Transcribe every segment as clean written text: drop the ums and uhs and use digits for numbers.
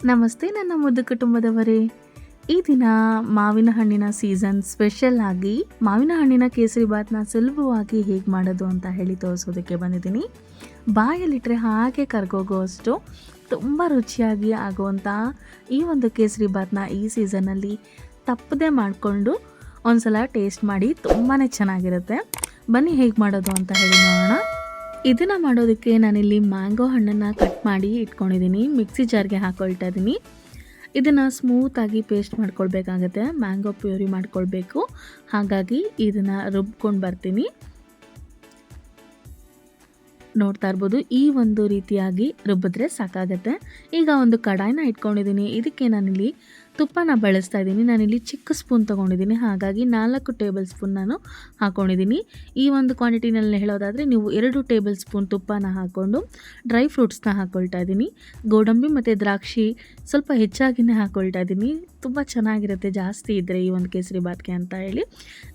ನಮಸ್ತೆ ನನ್ನ ಮುದ್ದು ಕುಟುಂಬದವರೇ. ಈ ದಿನ ಮಾವಿನ ಹಣ್ಣಿನ ಸೀಸನ್ ಸ್ಪೆಷಲ್ ಆಗಿ ಮಾವಿನ ಹಣ್ಣಿನ ಕೇಸರಿ ಬಾತ್ನ ಸುಲಭವಾಗಿ ಹೇಗೆ ಮಾಡೋದು ಅಂತ ಹೇಳಿ ತೋರಿಸೋದಕ್ಕೆ ಬಂದಿದ್ದೀನಿ. ಬಾಯಲ್ಲಿಟ್ಟರೆ ಹಾಗೆ ಕರ್ಗೋಗೋಷ್ಟು ತುಂಬ ರುಚಿಯಾಗಿ ಆಗುವಂಥ ಈ ಒಂದು ಕೇಸರಿ ಬಾತ್ನ ಈ ಸೀಸನ್ನಲ್ಲಿ ತಪ್ಪದೆ ಮಾಡಿಕೊಂಡು ಒಂದ್ಸಲ ಟೇಸ್ಟ್ ಮಾಡಿ, ತುಂಬಾ ಚೆನ್ನಾಗಿರುತ್ತೆ. ಬನ್ನಿ ಹೇಗೆ ಮಾಡೋದು ಅಂತ ಹೇಳಿ ನೋಡೋಣ. ಇದನ್ನು ಮಾಡೋದಕ್ಕೆ ನಾನಿಲ್ಲಿ ಮ್ಯಾಂಗೋ ಹಣ್ಣನ್ನು ಕಟ್ ಮಾಡಿ ಇಟ್ಕೊಂಡಿದ್ದೀನಿ. ಮಿಕ್ಸಿ ಜಾರ್ಗೆ ಹಾಕೊಳ್ತಾ ಇದ್ದೀನಿ. ಇದನ್ನು ಸ್ಮೂತಾಗಿ ಪೇಸ್ಟ್ ಮಾಡ್ಕೊಳ್ಬೇಕಾಗತ್ತೆ. ಮ್ಯಾಂಗೋ ಪ್ಯೂರಿ ಮಾಡ್ಕೊಳ್ಬೇಕು. ಹಾಗಾಗಿ ಇದನ್ನು ರುಬ್ಕೊಂಡು ಬರ್ತೀನಿ. ನೋಡ್ತಾ ಇರ್ಬೋದು, ಈ ಒಂದು ರೀತಿಯಾಗಿ ರುಬ್ಬಿದ್ರೆ ಸಾಕಾಗತ್ತೆ. ಈಗ ಒಂದು ಕಡಾಯಿನ ಇಟ್ಕೊಂಡಿದ್ದೀನಿ. ಇದಕ್ಕೆ ನಾನಿಲ್ಲಿ ತುಪ್ಪನ ಬಳಸ್ತಾ ಇದ್ದೀನಿ. ನಾನಿಲ್ಲಿ ಚಿಕ್ಕ ಸ್ಪೂನ್ ತೊಗೊಂಡಿದ್ದೀನಿ, ಹಾಗಾಗಿ 4 ಟೇಬಲ್ ಸ್ಪೂನ್ ನಾನು ಹಾಕ್ಕೊಂಡಿದ್ದೀನಿ. ಈ ಒಂದು ಕ್ವಾಂಟಿಟಿನಲ್ಲಿ ಹೇಳೋದಾದರೆ ನೀವು 2 ಟೇಬಲ್ ಸ್ಪೂನ್ ತುಪ್ಪನ ಹಾಕ್ಕೊಂಡು ಡ್ರೈ ಫ್ರೂಟ್ಸ್ನ ಹಾಕ್ಕೊಳ್ತಾ ಇದ್ದೀನಿ. ಗೋಡಂಬಿ ಮತ್ತು ದ್ರಾಕ್ಷಿ ಸ್ವಲ್ಪ ಹೆಚ್ಚಾಗಿಯೇ ಹಾಕ್ಕೊಳ್ತಾ ಇದ್ದೀನಿ. ತುಂಬ ಚೆನ್ನಾಗಿರುತ್ತೆ ಜಾಸ್ತಿ ಇದ್ದರೆ ಈ ಒಂದು ಕೇಸರಿ ಬಾತ್ಗೆ ಅಂತ ಹೇಳಿ.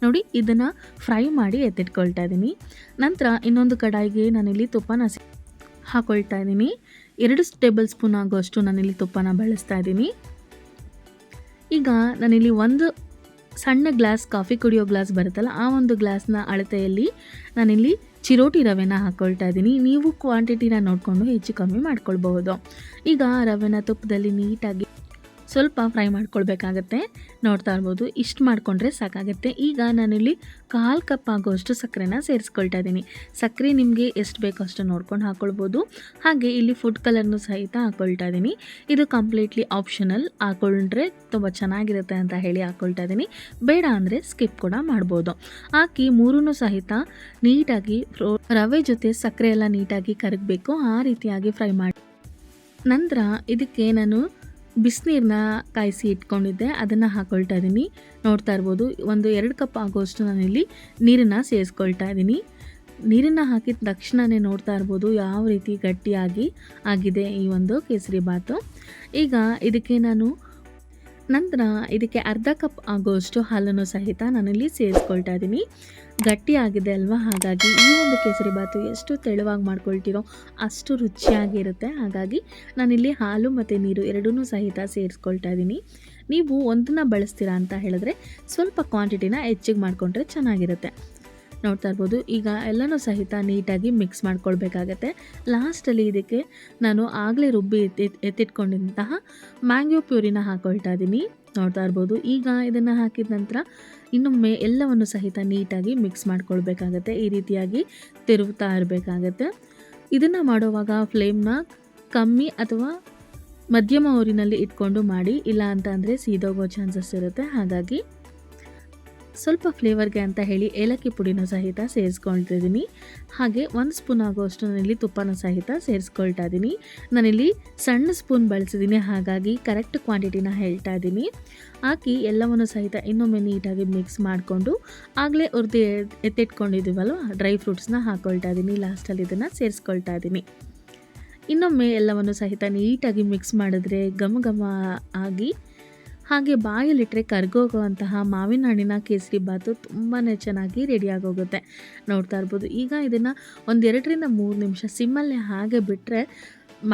ನೋಡಿ, ಇದನ್ನು ಫ್ರೈ ಮಾಡಿ ಎತ್ತಿಟ್ಕೊಳ್ತಾ ಇದ್ದೀನಿ. ನಂತರ ಇನ್ನೊಂದು ಕಡಾಯಿಗೆ ನಾನಿಲ್ಲಿ ತುಪ್ಪನ ಹಾಕ್ಕೊಳ್ತಾ ಇದ್ದೀನಿ. 2 ಟೇಬಲ್ ಸ್ಪೂನ್ ಆಗೋಷ್ಟು ನಾನಿಲ್ಲಿ ತುಪ್ಪನ ಬಳಸ್ತಾ ಇದ್ದೀನಿ. ಈಗ ನಾನಿಲ್ಲಿ ಒಂದು ಸಣ್ಣ ಗ್ಲಾಸ್ ಕಾಫಿ ಕುಡಿಯೋ ಗ್ಲಾಸ್ ಬರುತ್ತಲ್ಲ, ಆ ಒಂದು ಗ್ಲಾಸ್ನ ಅಳತೆಯಲ್ಲಿ ನಾನಿಲ್ಲಿ ಚಿರೋಟಿ ರವೆನ ಹಾಕ್ಕೊಳ್ತಾ ಇದ್ದೀನಿ. ನೀವು ಕ್ವಾಂಟಿಟಿನ ನೋಡಿಕೊಂಡು ಹೆಚ್ಚು ಕಮ್ಮಿ ಮಾಡ್ಕೊಳ್ಬಹುದು. ಈಗ ರವೆನ ತುಪ್ಪದಲ್ಲಿ ನೀಟಾಗಿ ಸ್ವಲ್ಪ ಫ್ರೈ ಮಾಡ್ಕೊಳ್ಬೇಕಾಗತ್ತೆ. ನೋಡ್ತಾ ಇರ್ಬೋದು, ಇಷ್ಟು ಮಾಡಿಕೊಂಡ್ರೆ ಸಾಕಾಗುತ್ತೆ. ಈಗ ನಾನಿಲ್ಲಿ 1/4 ಕಪ್ ಆಗೋಷ್ಟು ಸಕ್ಕರೆನ ಸೇರಿಸ್ಕೊಳ್ತಾ ಇದ್ದೀನಿ. ಸಕ್ಕರೆ ನಿಮಗೆ ಎಷ್ಟು ಬೇಕೋ ಅಷ್ಟು ನೋಡ್ಕೊಂಡು ಹಾಕ್ಕೊಳ್ಬೋದು. ಹಾಗೆ ಇಲ್ಲಿ ಫುಡ್ ಕಲರ್ನು ಸಹಿತ ಹಾಕ್ಕೊಳ್ತಾ ಇದ್ದೀನಿ. ಇದು ಕಂಪ್ಲೀಟ್ಲಿ ಆಪ್ಷನಲ್. ಹಾಕ್ಕೊಂಡ್ರೆ ತುಂಬ ಚೆನ್ನಾಗಿರುತ್ತೆ ಅಂತ ಹೇಳಿ ಹಾಕ್ಕೊಳ್ತಾ ಇದ್ದೀನಿ. ಬೇಡ ಅಂದರೆ ಸ್ಕಿಪ್ ಕೂಡ ಮಾಡ್ಬೋದು. ಹಾಕಿ ಮೂರೂ ಸಹಿತ ನೀಟಾಗಿ ರವೆ ಜೊತೆ ಸಕ್ಕರೆ ಎಲ್ಲ ನೀಟಾಗಿ ಕರಗಬೇಕು, ಆ ರೀತಿಯಾಗಿ ಫ್ರೈ ಮಾಡಿ. ನಂತರ ಇದಕ್ಕೆ ನಾನು ಬಿಸಿನೀರನ್ನ ಕಾಯಿಸಿ ಇಟ್ಕೊಂಡಿದ್ದೆ, ಅದನ್ನು ಹಾಕ್ಕೊಳ್ತಾ ಇದ್ದೀನಿ. ನೋಡ್ತಾ ಇರ್ಬೋದು, ಒಂದು 2 ಕಪ್ ಆಗೋಷ್ಟು ನಾನಿಲ್ಲಿ ನೀರನ್ನು ಸೇರಿಸ್ಕೊಳ್ತಾ ಇದ್ದೀನಿ. ನೀರನ್ನು ಹಾಕಿದ ತಕ್ಷಣವೇ ನೋಡ್ತಾ ಇರ್ಬೋದು ಯಾವ ರೀತಿ ಗಟ್ಟಿಯಾಗಿ ಆಗಿದೆ ಈ ಒಂದು ಕೇಸರಿ ಬಾತು. ಈಗ ಇದಕ್ಕೆ ನಂತರ ಇದಕ್ಕೆ 1/2 ಕಪ್ ಆಗೋಷ್ಟು ಹಾಲನ್ನು ಸಹಿತ ನಾನಿಲ್ಲಿ ಸೇರಿಸ್ಕೊಳ್ತಾ ಇದ್ದೀನಿ. ಗಟ್ಟಿಯಾಗಿದೆ ಅಲ್ವಾ, ಹಾಗಾಗಿ ಈ ಒಂದು ಕೇಸರಿ ಬಾತು ಎಷ್ಟು ತೆಳುವಾಗಿ ಮಾಡ್ಕೊಳ್ತೀರೋ ಅಷ್ಟು ರುಚಿಯಾಗಿರುತ್ತೆ. ಹಾಗಾಗಿ ನಾನಿಲ್ಲಿ ಹಾಲು ಮತ್ತು ನೀರು ಎರಡನ್ನೂ ಸಹಿತ ಸೇರಿಸ್ಕೊಳ್ತಾ ಇದ್ದೀನಿ. ನೀವು ಒಂದನ್ನು ಬಳಸ್ತೀರಾ ಅಂತ ಹೇಳಿದ್ರೆ ಸ್ವಲ್ಪ ಕ್ವಾಂಟಿಟಿನ ಹೆಚ್ಚಿಗೆ ಮಾಡಿಕೊಂಡ್ರೆ ಚೆನ್ನಾಗಿರುತ್ತೆ. ನೋಡ್ತಾ ಇರ್ಬೋದು, ಈಗ ಎಲ್ಲನೂ ಸಹಿತ ನೀಟಾಗಿ ಮಿಕ್ಸ್ ಮಾಡ್ಕೊಳ್ಬೇಕಾಗತ್ತೆ. ಲಾಸ್ಟಲ್ಲಿ ಇದಕ್ಕೆ ನಾನು ಆಗಲೇ ರುಬ್ಬಿ ಎತ್ತಿಟ್ಕೊಂಡಿದ್ದಂತಹ ಮ್ಯಾಂಗೋ ಪ್ಯೂರಿನ ಹಾಕ್ಕೊಳ್ತಾ ಇದ್ದೀನಿ. ನೋಡ್ತಾ ಇರ್ಬೋದು, ಈಗ ಇದನ್ನು ಹಾಕಿದ ನಂತರ ಇನ್ನೊಮ್ಮೆ ಎಲ್ಲವನ್ನು ಸಹಿತ ನೀಟಾಗಿ ಮಿಕ್ಸ್ ಮಾಡ್ಕೊಳ್ಬೇಕಾಗತ್ತೆ. ಈ ರೀತಿಯಾಗಿ ತಿರುಗ್ತಾ ಇರಬೇಕಾಗತ್ತೆ. ಇದನ್ನು ಮಾಡುವಾಗ ಫ್ಲೇಮ್ನ ಕಮ್ಮಿ ಅಥವಾ ಮಧ್ಯಮ ಊರಿನಲ್ಲಿ ಇಟ್ಕೊಂಡು ಮಾಡಿ, ಇಲ್ಲ ಅಂತ ಅಂದರೆ ಸೀದೋಗೋ ಚಾನ್ಸಸ್ ಇರುತ್ತೆ. ಹಾಗಾಗಿ ಸ್ವಲ್ಪ ಫ್ಲೇವರ್ಗೆ ಅಂತ ಹೇಳಿ ಏಲಕ್ಕಿ ಪುಡಿನ ಸಹಿತ ಸೇರಿಸ್ಕೊಳ್ತಿದ್ದೀನಿ. ಹಾಗೆ 1 ಸ್ಪೂನ್ ಆಗೋಷ್ಟು ನಾನಿಲ್ಲಿ ತುಪ್ಪನ ಸಹಿತ ಸೇರಿಸ್ಕೊಳ್ತಾ ಇದ್ದೀನಿ. ನಾನಿಲ್ಲಿ ಸಣ್ಣ ಸ್ಪೂನ್ ಬಳಸಿದ್ದೀನಿ, ಹಾಗಾಗಿ ಕರೆಕ್ಟ್ ಕ್ವಾಂಟಿಟಿನ ಹೇಳ್ತಾ ಇದ್ದೀನಿ. ಹಾಕಿ ಎಲ್ಲವನ್ನು ಸಹಿತ ಇನ್ನೊಮ್ಮೆ ನೀಟಾಗಿ ಮಿಕ್ಸ್ ಮಾಡಿಕೊಂಡು ಆಗಲೇ ಹುರಿದು ಎತ್ತಿಟ್ಕೊಂಡಿದ್ದೀವಲ್ವ ಡ್ರೈ ಫ್ರೂಟ್ಸ್ನ ಹಾಕ್ಕೊಳ್ತಾ ಇದ್ದೀನಿ. ಲಾಸ್ಟಲ್ಲಿ ಇದನ್ನು ಸೇರಿಸ್ಕೊಳ್ತಾ ಇದ್ದೀನಿ. ಇನ್ನೊಮ್ಮೆ ಎಲ್ಲವನ್ನು ಸಹಿತ ನೀಟಾಗಿ ಮಿಕ್ಸ್ ಮಾಡಿದ್ರೆ ಘಮ ಘಮ ಆಗಿ ಹಾಗೆ ಬಾಯಲ್ಲಿಟ್ಟರೆ ಕರ್ಗೋಗುವಂತಹ ಮಾವಿನ ಹಣ್ಣಿನ ಕೇಸರಿ ಬಾತು ತುಂಬಾ ಚೆನ್ನಾಗಿ ರೆಡಿಯಾಗೋಗುತ್ತೆ. ನೋಡ್ತಾ ಇರ್ಬೋದು, ಈಗ ಇದನ್ನು ಒಂದು 2ರಿಂದ 3 ನಿಮಿಷ ಸಿಮ್ಮಲ್ಲೇ ಹಾಗೆ ಬಿಟ್ಟರೆ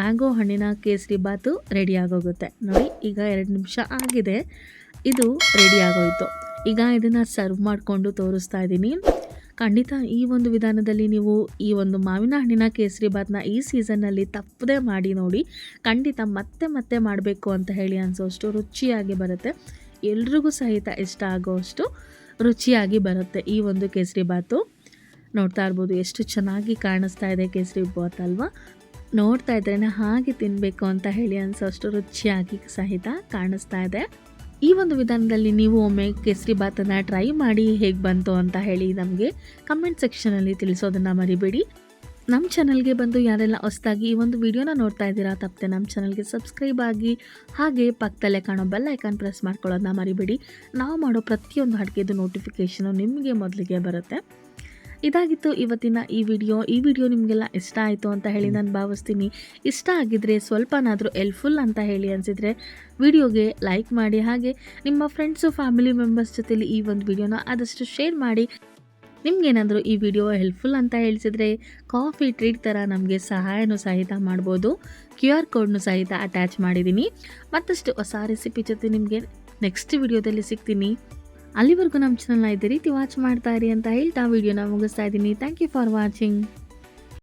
ಮ್ಯಾಂಗೋ ಹಣ್ಣಿನ ಕೇಸರಿ ಬಾತು ರೆಡಿಯಾಗೋಗುತ್ತೆ. ನೋಡಿ, ಈಗ 2 ನಿಮಿಷ ಆಗಿದೆ, ಇದು ರೆಡಿಯಾಗೋಯಿತು. ಈಗ ಇದನ್ನು ಸರ್ವ್ ಮಾಡಿಕೊಂಡು ತೋರಿಸ್ತಾ ಇದ್ದೀನಿ. ಖಂಡಿತ ಈ ಒಂದು ವಿಧಾನದಲ್ಲಿ ನೀವು ಈ ಒಂದು ಮಾವಿನ ಹಣ್ಣಿನ ಕೇಸರಿ ಬಾತ್ನ ಈ ಸೀಸನ್ನಲ್ಲಿ ತಪ್ಪದೆ ಮಾಡಿ ನೋಡಿ. ಖಂಡಿತ ಮತ್ತೆ ಮತ್ತೆ ಮಾಡಬೇಕು ಅಂತ ಹೇಳಿ ಅನಿಸೋಷ್ಟು ರುಚಿಯಾಗಿ ಬರುತ್ತೆ. ಎಲ್ರಿಗೂ ಸಹಿತ ಇಷ್ಟ ಆಗೋಷ್ಟು ರುಚಿಯಾಗಿ ಬರುತ್ತೆ ಈ ಒಂದು ಕೇಸರಿ ಬಾತು. ನೋಡ್ತಾ ಇರ್ಬೋದು, ಎಷ್ಟು ಚೆನ್ನಾಗಿ ಕಾಣಿಸ್ತಾ ಇದೆ ಕೇಸರಿ ಬಾತ್ ಅಲ್ವಾ. ನೋಡ್ತಾ ಇದ್ರೇ ಹಾಗೆ ತಿನ್ನಬೇಕು ಅಂತ ಹೇಳಿ ಅನಿಸೋಷ್ಟು ರುಚಿಯಾಗಿ ಸಹಿತ ಕಾಣಿಸ್ತಾ ಇದೆ. ಈ ಒಂದು ವಿಧಾನದಲ್ಲಿ ನೀವು ಒಮ್ಮೆ ಕೇಸರಿ ಬಾತನ್ನು ಟ್ರೈ ಮಾಡಿ ಹೇಗೆ ಬಂತು ಅಂತ ಹೇಳಿ ನಮಗೆ ಕಮೆಂಟ್ ಸೆಕ್ಷನಲ್ಲಿ ತಿಳಿಸೋದನ್ನು ಮರಿಬೇಡಿ. ನಮ್ಮ ಚಾನಲ್ಗೆ ಬಂದು ಯಾರೆಲ್ಲ ಹೊಸದಾಗಿ ಈ ಒಂದು ವಿಡಿಯೋನ ನೋಡ್ತಾ ಇದ್ದೀರಾ, ತಪ್ಪದೆ ನಮ್ಮ ಚಾನಲ್ಗೆ ಸಬ್ಸ್ಕ್ರೈಬ್ ಆಗಿ ಹಾಗೆ ಪಕ್ಕದಲ್ಲೇ ಕಾಣೋ ಬೆಲ್ ಐಕಾನ್ ಪ್ರೆಸ್ ಮಾಡ್ಕೊಳ್ಳೋದನ್ನ ಮರಿಬೇಡಿ. ನಾವು ಮಾಡೋ ಪ್ರತಿಯೊಂದು ಅಡುಗೆದು ನೋಟಿಫಿಕೇಷನು ನಿಮಗೆ ಮೊದಲಿಗೆ ಬರುತ್ತೆ. ಇದಾಗಿತ್ತು ಇವತ್ತಿನ ಈ ವಿಡಿಯೋ ನಿಮಗೆಲ್ಲ ಇಷ್ಟ ಆಯಿತು ಅಂತ ಹೇಳಿ ನಾನು ಭಾವಿಸ್ತೀನಿ. ಇಷ್ಟ ಆಗಿದ್ದರೆ ಸ್ವಲ್ಪನಾದರೂ ಹೆಲ್ಪ್ಫುಲ್ ಅಂತ ಹೇಳಿ ಅನಿಸಿದರೆ ವಿಡಿಯೋಗೆ ಲೈಕ್ ಮಾಡಿ, ಹಾಗೆ ನಿಮ್ಮ ಫ್ರೆಂಡ್ಸು ಫ್ಯಾಮಿಲಿ ಮೆಂಬರ್ಸ್ ಜೊತೆಲಿ ಈ ಒಂದು ವಿಡಿಯೋನ ಆದಷ್ಟು ಶೇರ್ ಮಾಡಿ. ನಿಮ್ಗೇನಾದರೂ ಈ ವಿಡಿಯೋ ಹೆಲ್ಪ್ಫುಲ್ ಅಂತ ಹೇಳಿಸಿದ್ರೆ ಕಾಫಿ ಟ್ರೀಟ್ ಥರ ನಮಗೆ ಸಹಾಯನೂ ಸಹಿತ ಮಾಡ್ಬೋದು. QR ಕೋಡ್ನು ಸಹಿತ ಅಟ್ಯಾಚ್ ಮಾಡಿದ್ದೀನಿ. ಮತ್ತಷ್ಟು ಹೊಸ ರೆಸಿಪಿ ಜೊತೆ ನಿಮಗೆ ನೆಕ್ಸ್ಟ್ ವಿಡಿಯೋದಲ್ಲಿ ಸಿಗ್ತೀನಿ. ಅಲ್ಲಿವರೆಗೂ ನಮ್ಮ ಚಾನಲ್ನ ಇದೇ ರೀತಿ ವಾಚ್ ಮಾಡ್ತಾ ಇರಿ ಅಂತ ಹೇಳ್ತಾ ವಿಡಿಯೋನ ಮುಗಿಸ್ತಾ ಇದ್ದೀನಿ. Thank you for watching.